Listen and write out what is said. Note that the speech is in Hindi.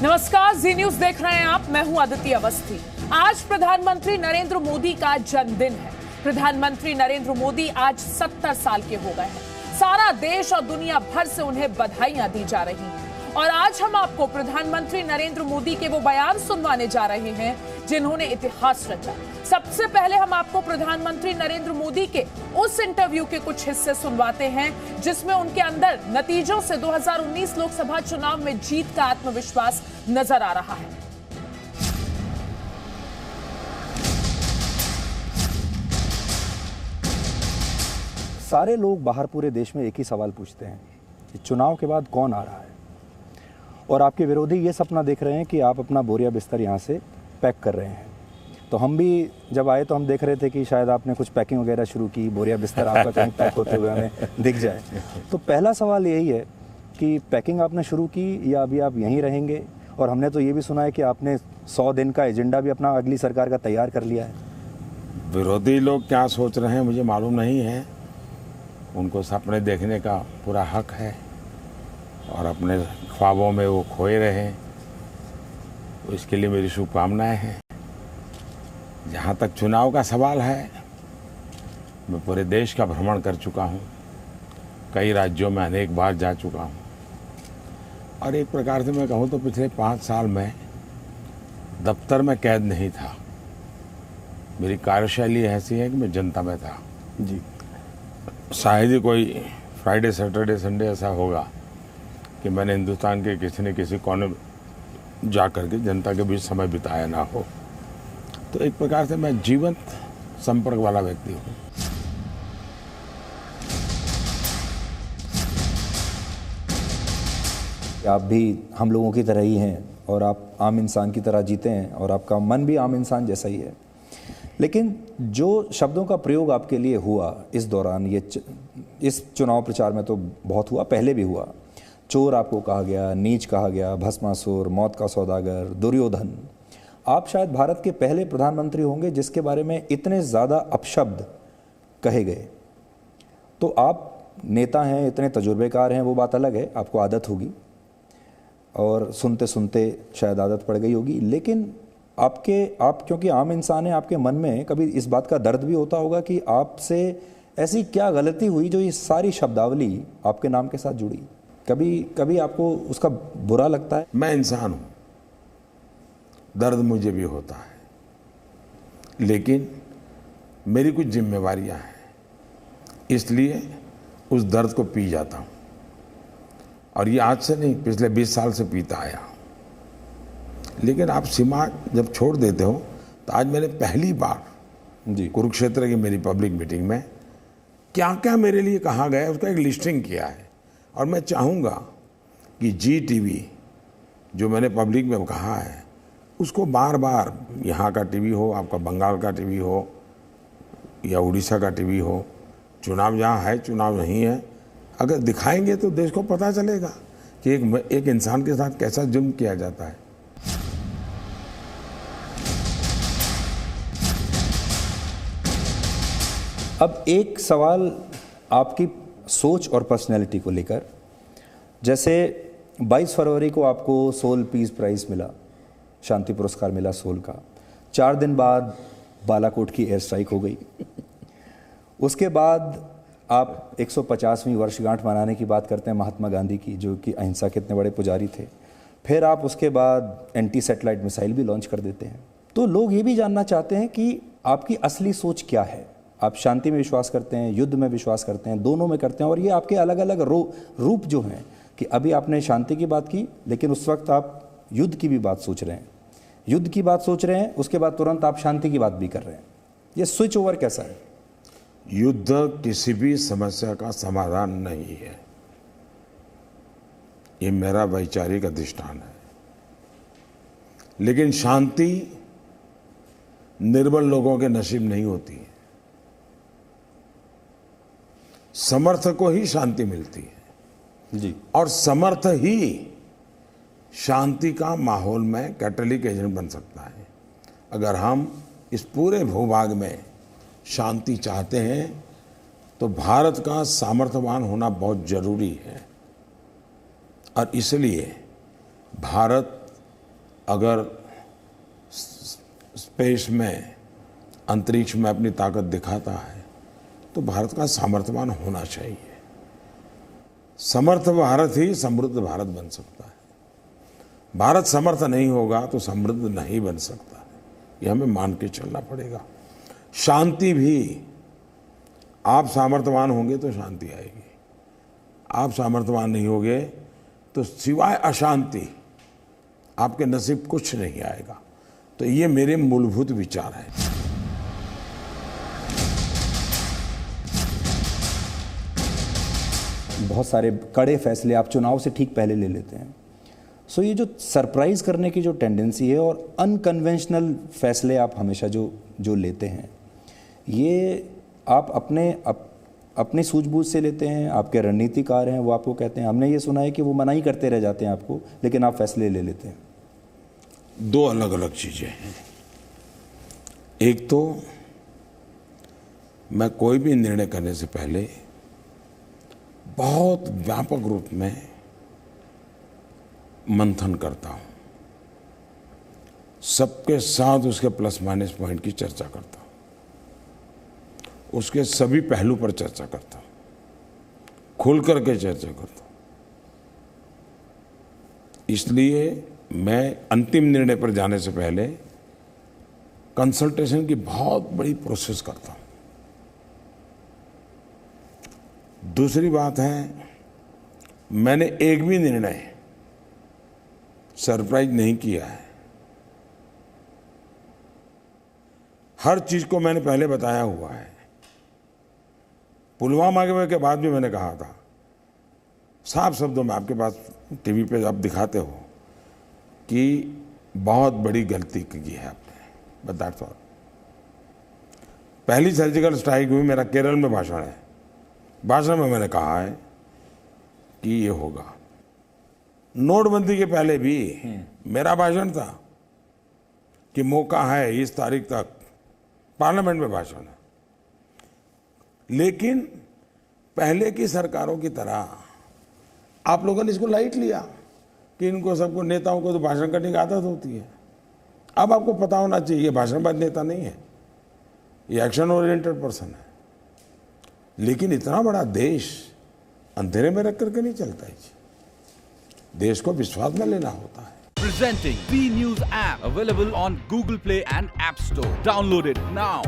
नमस्कार, जी न्यूज देख रहे हैं आप। मैं हूं अदिति अवस्थी। आज प्रधानमंत्री नरेंद्र मोदी का जन्मदिन है। प्रधानमंत्री नरेंद्र मोदी आज 70 साल के हो गए हैं। सारा देश और दुनिया भर से उन्हें बधाइयां दी जा रही हैं। और आज हम आपको प्रधानमंत्री नरेंद्र मोदी के वो बयान सुनवाने जा रहे हैं जिन्होंने इतिहास रचा। सबसे पहले हम आपको प्रधानमंत्री नरेंद्र मोदी के उस इंटरव्यू के कुछ हिस्से सुनवाते हैं जिसमें उनके अंदर नतीजों से 2019 लोकसभा चुनाव में जीत का आत्मविश्वास नजर आ रहा है। सारे लोग बाहर पूरे देश में एक ही सवाल पूछते हैं कि चुनाव के बाद कौन आ रहा है, और आपके विरोधी ये सपना देख रहे हैं कि आप अपना बोरिया बिस्तर यहाँ से पैक कर रहे हैं। तो हम भी जब आए तो हम देख रहे थे कि शायद आपने कुछ पैकिंग वगैरह शुरू की, बोरिया बिस्तर आपका कहीं पैक होते हुए हमें दिख जाए। तो पहला सवाल यही है कि पैकिंग आपने शुरू की या अभी आप यहीं रहेंगे? और हमने तो ये भी सुना है कि आपने 100 दिन का एजेंडा भी अपना अगली सरकार का तैयार कर लिया है। विरोधी लोग क्या सोच रहे हैं मुझे मालूम नहीं है। उनको सपने देखने का पूरा हक है और अपने ख्वाबों में वो खोए रहे, तो इसके लिए मेरी शुभकामनाएं हैं। जहाँ तक चुनाव का सवाल है, मैं पूरे देश का भ्रमण कर चुका हूँ, कई राज्यों में अनेक बार जा चुका हूँ, और एक प्रकार से मैं कहूँ तो पिछले 5 साल में दफ्तर में कैद नहीं था। मेरी कार्यशैली ऐसी है कि मैं जनता में था जी। शायद ही कोई फ्राइडे सैटरडे संडे ऐसा होगा कि मैंने हिंदुस्तान के किसी न किसी कोने जा कर के जनता के बीच समय बिताया ना हो। तो एक प्रकार से मैं जीवंत संपर्क वाला व्यक्ति हूँ। आप भी हम लोगों की तरह ही हैं और आप आम इंसान की तरह जीते हैं और आपका मन भी आम इंसान जैसा ही है। लेकिन जो शब्दों का प्रयोग आपके लिए हुआ इस दौरान, इस चुनाव प्रचार में तो बहुत हुआ, पहले भी हुआ। चोर आपको कहा गया, नीच कहा गया, भस्मासुर, मौत का सौदागर, दुर्योधन। आप शायद भारत के पहले प्रधानमंत्री होंगे जिसके बारे में इतने ज़्यादा अपशब्द कहे गए। तो आप नेता हैं, इतने तजुर्बेकार हैं, वो बात अलग है, आपको आदत होगी और सुनते सुनते शायद आदत पड़ गई होगी। लेकिन आप क्योंकि आम इंसान हैं, आपके मन में कभी इस बात का दर्द भी होता होगा कि आपसे ऐसी क्या गलती हुई जो ये सारी शब्दावली आपके नाम के साथ जुड़ी। कभी आपको उसका बुरा लगता है? मैं इंसान हूँ, दर्द मुझे भी होता है, लेकिन मेरी कुछ जिम्मेवारियाँ हैं, इसलिए उस दर्द को पी जाता हूँ। और ये आज से नहीं, पिछले 20 साल से पीता आया। लेकिन आप सीमा जब छोड़ देते हो, तो आज मैंने पहली बार जी कुरुक्षेत्र की मेरी पब्लिक मीटिंग में क्या क्या मेरे लिए कहा गया है उसका एक लिस्टिंग किया है। और मैं चाहूँगा कि GTV जो मैंने पब्लिक में कहा है उसको बार बार, यहाँ का टीवी हो, आपका बंगाल का टीवी हो या उड़ीसा का टीवी हो, चुनाव जहाँ है चुनाव नहीं है, अगर दिखाएंगे तो देश को पता चलेगा कि एक इंसान के साथ कैसा जुल्म किया जाता है। अब एक सवाल आपकी सोच और पर्सनैलिटी को लेकर। जैसे 22 फरवरी को आपको सोल पीस प्राइज़ मिला, शांति पुरस्कार मिला सोल का। 4 दिन बाद बालाकोट की एयर स्ट्राइक हो गई। उसके बाद आप 150वीं वर्षगांठ मनाने की बात करते हैं महात्मा गांधी की, जो कि अहिंसा के इतने बड़े पुजारी थे। फिर आप उसके बाद एंटी सैटेलाइट मिसाइल भी लॉन्च कर देते हैं। तो लोग ये भी जानना चाहते हैं कि आपकी असली सोच क्या है। आप शांति में विश्वास करते हैं, युद्ध में विश्वास करते हैं, दोनों में करते हैं, और ये आपके अलग अलग रूप जो हैं कि अभी आपने शांति की बात की, लेकिन उस वक्त आप युद्ध की भी बात सोच रहे हैं, युद्ध की बात सोच रहे हैं, उसके बाद तुरंत आप शांति की बात भी कर रहे हैं। ये स्विच ओवर कैसा है? युद्ध किसी भी समस्या का समाधान नहीं है, ये मेरा वैचारिक अधिष्ठान है। लेकिन शांति निर्बल लोगों के नसीब नहीं होती है, समर्थ को ही शांति मिलती है जी। और समर्थ ही शांति का माहौल में कैटलिक एजेंट बन सकता है। अगर हम इस पूरे भूभाग में शांति चाहते हैं तो भारत का सामर्थ्यवान होना बहुत जरूरी है। और इसलिए भारत अगर स्पेस में, अंतरिक्ष में अपनी ताकत दिखाता है तो भारत का सामर्थ्यवान होना चाहिए। समर्थ भारत ही समृद्ध भारत बन सकता है। भारत समर्थ नहीं होगा तो समृद्ध नहीं बन सकता है, ये हमें मान के चलना पड़ेगा। शांति भी, आप सामर्थ्यवान होंगे तो शांति आएगी, आप सामर्थ्यवान नहीं होंगे तो सिवाय अशांति आपके नसीब कुछ नहीं आएगा। तो ये मेरे मूलभूत विचार हैं। बहुत सारे कड़े फैसले आप चुनाव से ठीक पहले ले लेते हैं। सो ये जो सरप्राइज करने की जो टेंडेंसी है और अनकन्वेंशनल फैसले आप हमेशा जो लेते हैं, ये आप अपनी सूझबूझ से लेते हैं, आपके रणनीतिकार हैं वो आपको कहते हैं। हमने ये सुना है कि वो मना ही करते रह जाते हैं आपको, लेकिन आप फैसले ले लेते हैं। दो अलग अलग चीजें हैं। एक तो मैं कोई भी निर्णय करने से पहले बहुत व्यापक रूप में मंथन करता हूं, सबके साथ उसके प्लस माइनस पॉइंट की चर्चा करता हूं, उसके सभी पहलू पर चर्चा करता हूं, खुल करके चर्चा करता हूं। इसलिए मैं अंतिम निर्णय पर जाने से पहले कंसल्टेशन की बहुत बड़ी प्रोसेस करता हूं। दूसरी बात है, मैंने एक भी निर्णय सरप्राइज नहीं किया है। हर चीज को मैंने पहले बताया हुआ है। पुलवामा के बाद भी मैंने कहा था, साफ शब्दों में आपके पास टीवी पे आप दिखाते हो कि बहुत बड़ी गलती की है आपने, बता तो। पहली सर्जिकल स्ट्राइक हुई, मेरा केरल में भाषण है, भाषण में मैंने कहा है कि ये होगा। नोटबंदी के पहले भी मेरा भाषण था कि मौका है इस तारीख तक, पार्लियामेंट में भाषण है। लेकिन पहले की सरकारों की तरह आप लोगों ने इसको लाइट लिया कि इनको सबको, नेताओं को तो भाषण करने की आदत होती है। अब आपको पता होना चाहिए ये भाषणबाज नेता नहीं है, ये एक्शन ओरिएंटेड पर्सन है। लेकिन इतना बड़ा देश अंधेरे में रख करके नहीं चलता है जी, देश को विश्वास में लेना होता है। Presenting V News app, available on Google Play and App Store. Download it now.